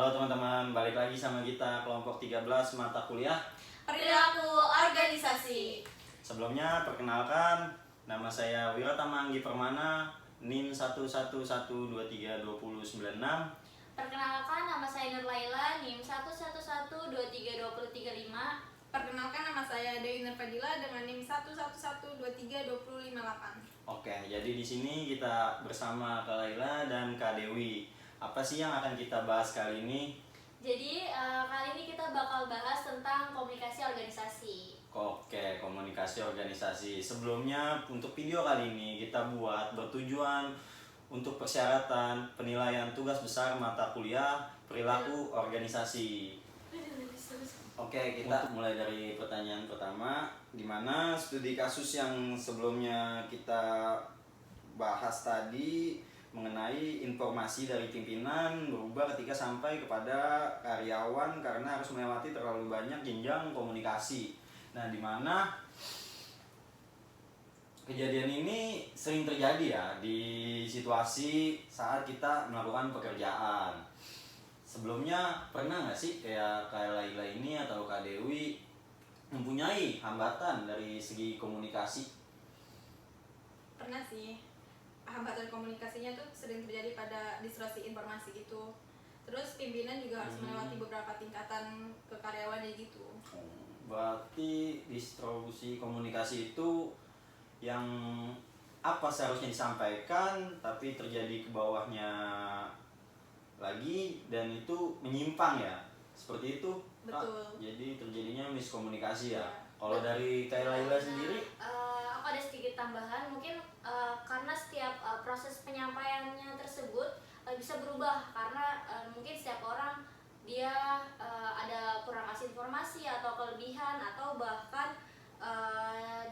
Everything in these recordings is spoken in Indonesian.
Halo teman-teman, balik lagi sama kita kelompok 13 mata kuliah Perilaku organisasi. Sebelumnya perkenalkan, nama saya Wiratama Anggi Permana, NIM 111232096. Perkenalkan, nama saya Nur Laila, NIM 111232035. Perkenalkan, nama saya Dewi Nurfadila dengan NIM 111232058. Oke, jadi di sini kita bersama Kak Laila dan Kak Dewi. Apa sih yang akan kita bahas kali ini? Jadi kali ini kita bakal bahas tentang komunikasi organisasi. Oke, komunikasi organisasi. Sebelumnya untuk video kali ini kita buat bertujuan untuk persyaratan penilaian tugas besar mata kuliah perilaku organisasi. Oke, kita mulai dari pertanyaan pertama, di mana studi kasus yang sebelumnya kita bahas tadi mengenai informasi dari pimpinan berubah ketika sampai kepada karyawan karena harus melewati terlalu banyak jenjang komunikasi. Nah, di mana kejadian ini sering terjadi ya di situasi saat kita melakukan pekerjaan. Sebelumnya pernah nggak sih kayak Kak Laila ini atau Kak Dewi mempunyai hambatan dari segi komunikasi? Pernah sih, hambatan komunikasinya tuh sering terjadi pada distorsi informasi gitu. Terus pimpinan juga harus melewati beberapa tingkatan ke karyawannya gitu. Berarti distribusi komunikasi itu yang apa seharusnya disampaikan tapi terjadi ke bawahnya lagi dan itu menyimpang ya, seperti itu. Betul. Jadi terjadinya miskomunikasi ya. Ya. Kalau dari Kak Laila sendiri? Aku ada sedikit tambahan, mungkin karena setiap proses penyampaiannya tersebut bisa berubah karena mungkin setiap orang dia ada kurang kasih informasi atau kelebihan atau bahkan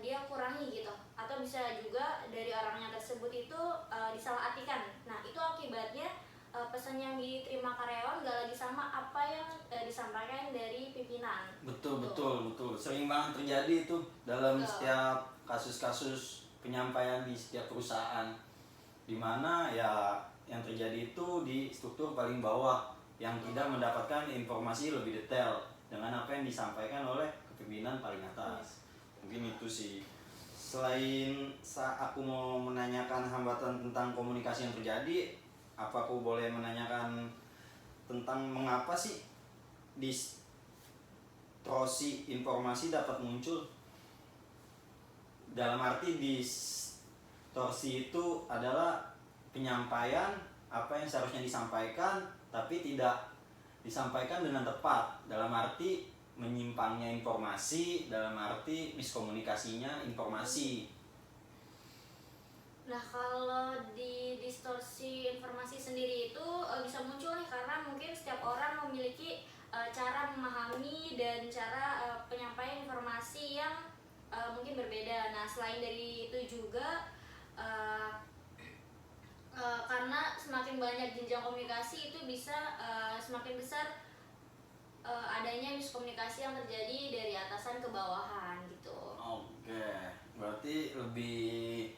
dia kurangi gitu, atau bisa juga dari orangnya tersebut itu disalahartikan. Nah, itu akibatnya pesan yang diterima karyawan gak lagi sama apa yang disampaikan dari pimpinan. Betul. Sering banget terjadi itu dalam setiap kasus-kasus penyampaian di setiap perusahaan, dimana ya yang terjadi itu di struktur paling bawah yang tidak mendapatkan informasi lebih detail dengan apa yang disampaikan oleh kepemimpinan paling atas. Mungkin itu sih. Selain aku mau menanyakan hambatan tentang komunikasi yang terjadi, apa aku boleh menanyakan tentang mengapa sih distorsi informasi dapat muncul? Dalam arti distorsi itu adalah penyampaian apa yang seharusnya disampaikan tapi tidak disampaikan dengan tepat, dalam arti menyimpangnya informasi, dalam arti miskomunikasinya informasi. Nah, kalau di distorsi informasi sendiri itu bisa muncul nih karena mungkin setiap orang memiliki cara memahami dan cara penyampaian informasi yang mungkin berbeda. Nah, selain dari itu juga karena semakin banyak jenjang komunikasi itu bisa semakin besar adanya miskomunikasi yang terjadi dari atasan ke bawahan gitu. Oke, berarti lebih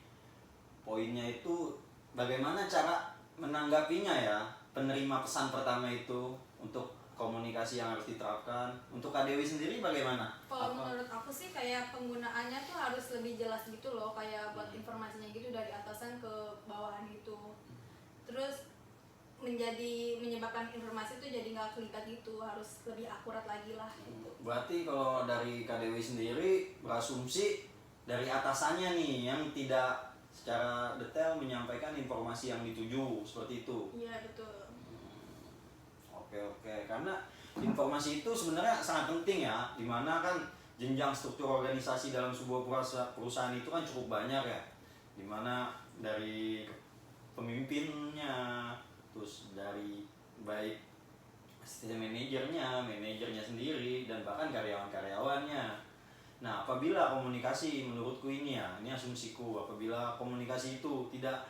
poinnya itu bagaimana cara menanggapinya ya, penerima pesan pertama itu untuk komunikasi yang harus diterapkan. Untuk Kak Dewi sendiri bagaimana? Kalau menurut aku sih kayak penggunaannya tuh harus lebih jelas gitu loh, kayak buat informasinya gitu dari atasan ke bawahan gitu. Terus menyebabkan informasi itu jadi nggak kelikat gitu, harus lebih akurat lagi lah gitu. Berarti kalau dari Kak Dewi sendiri berasumsi dari atasannya nih yang tidak secara detail menyampaikan informasi yang dituju, seperti itu. Iya, betul. Oke, karena informasi itu sebenarnya sangat penting ya, dimana kan jenjang struktur organisasi dalam sebuah perusahaan itu kan cukup banyak ya, dimana dari pemimpinnya, terus dari baik asisten manajernya sendiri, dan bahkan karyawan-karyawannya. Nah, apabila komunikasi, menurutku ini ya, ini asumsiku, apabila komunikasi itu tidak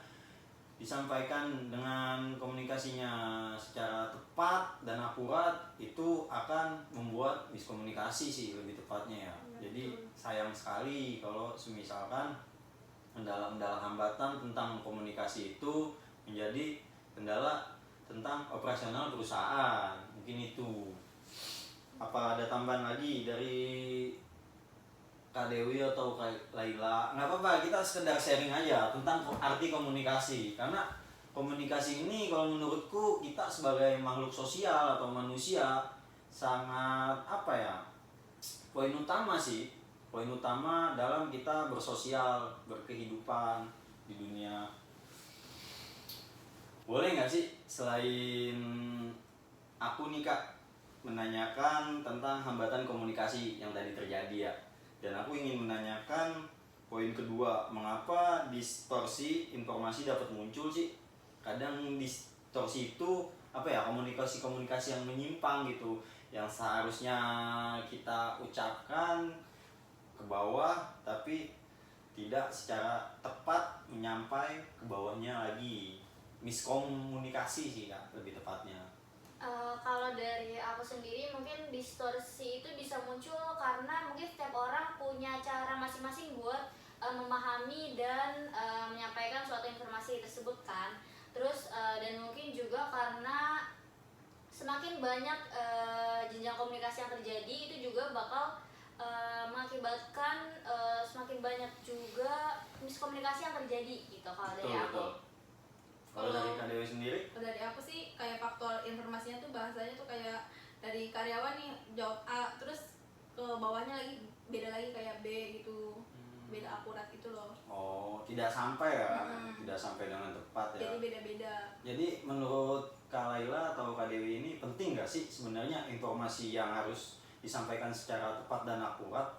disampaikan dengan komunikasinya secara tepat dan akurat, itu akan membuat miskomunikasi sih lebih tepatnya ya. Jadi sayang sekali kalau misalkan kendala-kendala hambatan tentang komunikasi itu menjadi kendala tentang operasional perusahaan. mungkin itu. Apa ada tambahan lagi dari Kak Dewi atau Kak Laila? Nggak apa-apa, kita sekedar sharing aja tentang arti komunikasi. Karena komunikasi ini kalau menurutku kita sebagai makhluk sosial atau manusia sangat apa ya? Poin utama sih, poin utama dalam kita bersosial, berkehidupan di dunia. Boleh nggak sih selain aku nih Kak menanyakan tentang hambatan komunikasi yang tadi terjadi ya, dan aku ingin menanyakan poin kedua, mengapa distorsi informasi dapat muncul sih? Kadang distorsi itu apa ya, komunikasi-komunikasi yang menyimpang gitu, yang seharusnya kita ucapkan ke bawah tapi tidak secara tepat menyampai ke bawahnya lagi. Miskomunikasi sih Kak, lebih tepatnya. Kalau dari aku sendiri mungkin distorsi itu bisa muncul karena mungkin setiap orang punya cara masing-masing buat memahami dan menyampaikan suatu informasi tersebut kan. Terus dan mungkin juga karena semakin banyak jenjang komunikasi yang terjadi itu juga bakal mengakibatkan semakin banyak juga miskomunikasi yang terjadi gitu kalau dari aku. Betul. Kalau dari Kak Dewi sendiri? Kalau dari aku sih kayak faktor informasinya tuh bahasanya tuh kayak dari karyawan nih jawab A terus ke bawahnya lagi beda lagi kayak B gitu, beda akurat gitu loh. Oh, tidak sampai ya, tidak sampai dengan tepat ya. Jadi beda-beda. Jadi menurut Kak Laila atau Kak Dewi ini penting nggak sih sebenarnya informasi yang harus disampaikan secara tepat dan akurat?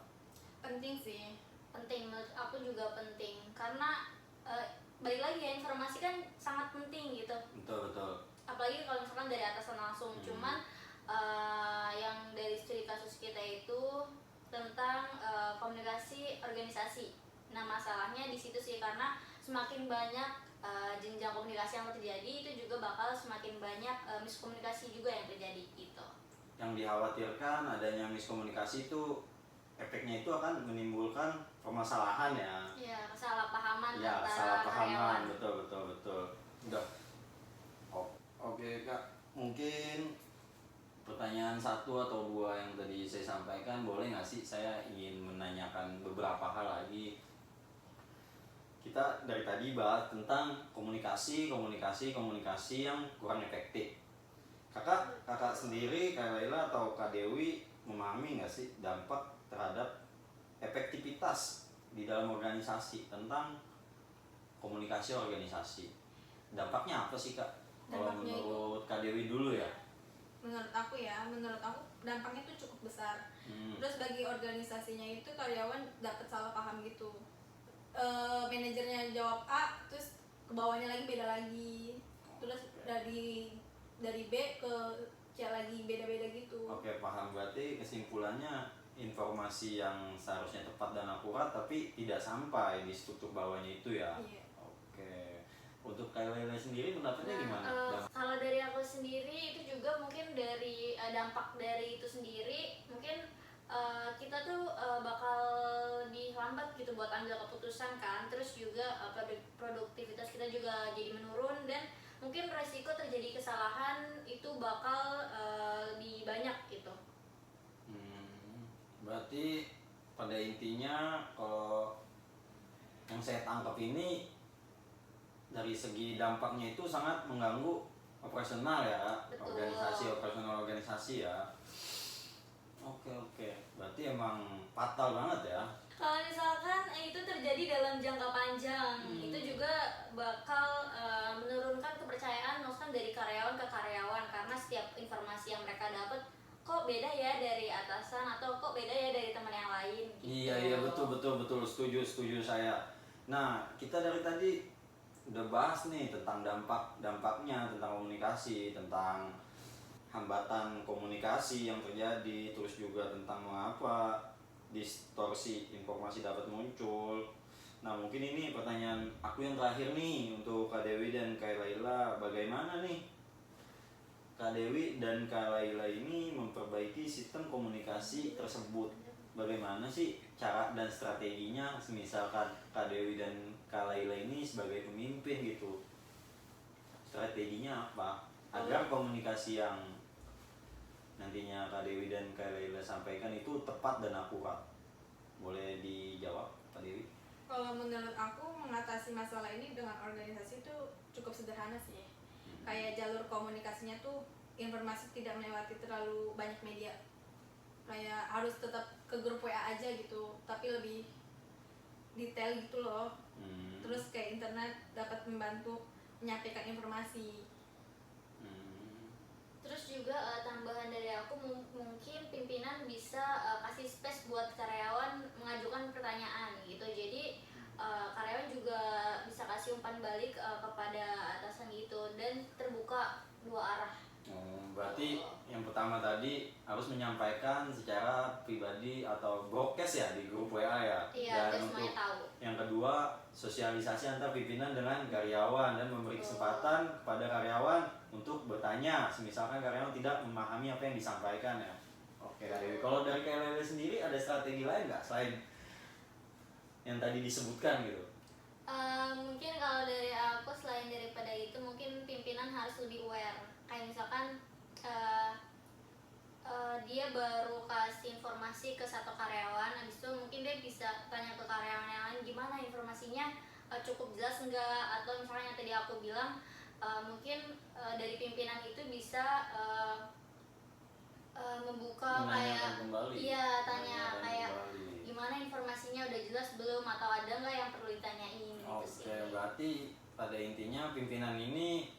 Penting sih. Penting, menurut aku juga penting karena balik lagi ya, informasi kan sangat penting gitu, Betul. apalagi kalau misalkan dari atasan langsung. Cuman yang dari studi kasus kita itu tentang komunikasi organisasi. Nah masalahnya di situ sih, karena semakin banyak jenjang komunikasi yang terjadi itu juga bakal semakin banyak miskomunikasi juga yang terjadi gitu. Yang dikhawatirkan adanya miskomunikasi itu efeknya itu akan menimbulkan permasalahan ya. Ya, kesalahpahaman Ya, antara salah karyawan. pahaman, betul. Udah. Oke Kak, mungkin pertanyaan satu atau dua yang tadi saya sampaikan boleh nggak sih? Saya ingin menanyakan beberapa hal lagi. Kita dari tadi bahas tentang komunikasi yang kurang efektif. Kakak sendiri, Kak Laila atau Kak Dewi memahami nggak sih dampak terhadap efektivitas di dalam organisasi tentang komunikasi organisasi? Dampaknya apa sih Kak? Kalau Dampaknya menurut Kak Dewi dulu ya. Menurut aku dampaknya tuh cukup besar. Terus bagi organisasinya itu karyawan dapat salah paham gitu. Manajernya jawab A terus ke bawahnya lagi beda lagi. Terus dari B ke C lagi beda-beda gitu. Oke, paham. Berarti kesimpulannya informasi yang seharusnya tepat dan akurat tapi tidak sampai di struktur bawahnya itu ya. Iya. Oke. Untuk Kak Laila sendiri pendapatnya gimana? Kalau dari aku sendiri itu juga mungkin dari dampak dari itu sendiri mungkin kita tuh bakal dihambat gitu buat ambil keputusan kan. Terus juga produktivitas kita juga jadi menurun dan mungkin resiko terjadi kesalahan itu bakal lebih banyak gitu. Berarti pada intinya kalau yang saya tangkap ini dari segi dampaknya itu sangat mengganggu operasional ya. Betul. Operasional organisasi ya. Oke. Berarti emang fatal banget ya. Kalau misalkan itu terjadi dalam jangka panjang, itu juga bakal menurunkan kepercayaan maksudnya dari karyawan ke karyawan, karena setiap informasi yang mereka dapat kok beda ya dari atasan atau kok beda ya dari teman yang lain gitu. Iya betul setuju saya. Nah, kita dari tadi udah bahas nih tentang dampaknya, tentang komunikasi, tentang hambatan komunikasi yang terjadi, terus juga tentang mengapa distorsi informasi dapat muncul. Nah mungkin ini pertanyaan aku yang terakhir nih untuk Kak Dewi dan Kak Laila, bagaimana nih Kak Dewi dan Kak Laila ini memperbaiki sistem komunikasi tersebut? Bagaimana sih cara dan strateginya, misalkan Kak Dewi dan Kak Laila ini sebagai pemimpin gitu, strateginya apa agar komunikasi yang nantinya Kak Dewi dan Kak Leila sampaikan itu tepat dan akurat? Boleh dijawab Kak Dewi? Kalau menurut aku mengatasi masalah ini dengan organisasi itu cukup sederhana sih. Kayak jalur komunikasinya tuh informasi tidak melewati terlalu banyak media. Kayak harus tetap ke grup WA aja gitu, tapi lebih detail gitu loh. Terus kayak internet dapat membantu menyampaikan informasi. Terus juga tambahan dari aku mungkin pimpinan bisa kasih space buat karyawan mengajukan pertanyaan gitu. Jadi karyawan juga bisa kasih umpan balik kepada atasan gitu dan terbuka dua arah. Berarti yang pertama tadi harus menyampaikan secara pribadi atau broadcast ya di grup WA ya. Iya, Dan biar semuanya untuk tahu. yang kedua sosialisasi antar pimpinan dengan karyawan dan memberi kesempatan kepada karyawan untuk bertanya. Misalkan karyawan tidak memahami apa yang disampaikan ya. Oke Kak Dewi. Kalau dari Kak Lele sendiri ada strategi lain nggak selain yang tadi disebutkan gitu? Mungkin kalau dari aku selain daripada itu mungkin pimpinan harus lebih aware. Kayak misalkan dia baru kasih informasi ke satu karyawan, habis itu mungkin dia bisa tanya ke karyawan yang lain gimana informasinya, cukup jelas enggak, atau misalnya yang tadi aku bilang mungkin dari pimpinan itu bisa membuka kayak iya tanya kayak gimana informasinya udah jelas belum atau ada nggak yang perlu ditanyain gitu sih. Oke, berarti pada intinya pimpinan ini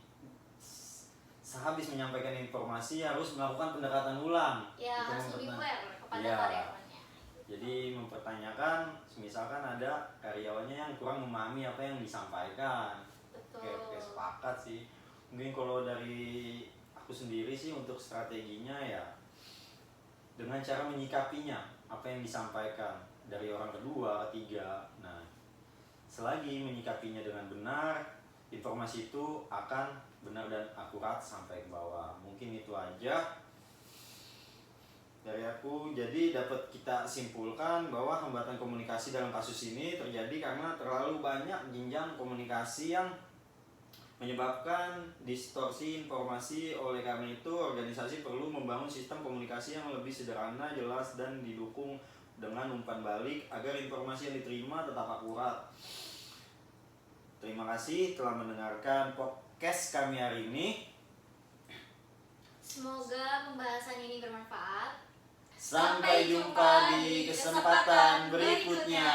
sehabis menyampaikan informasi harus melakukan pendekatan ulang. Ya harus lebih aware kepada ya, karyawannya. Jadi mempertanyakan, misalkan ada karyawannya yang kurang memahami apa yang disampaikan. Betul. Oke, sepakat sih. Mungkin kalau dari aku sendiri sih untuk strateginya ya dengan cara menyikapinya apa yang disampaikan dari orang kedua, ketiga. Nah, selagi menyikapinya dengan benar, informasi itu akan benar dan akurat sampai ke bawah. Mungkin itu aja dari aku. Jadi dapat kita simpulkan bahwa hambatan komunikasi dalam kasus ini terjadi karena terlalu banyak jenjang komunikasi yang menyebabkan distorsi informasi. Oleh karena itu organisasi perlu membangun sistem komunikasi yang lebih sederhana, jelas, dan didukung dengan umpan balik agar informasi yang diterima tetap akurat. Terima kasih telah mendengarkan podcast kami hari ini. Semoga pembahasan ini bermanfaat. Sampai jumpa di kesempatan berikutnya.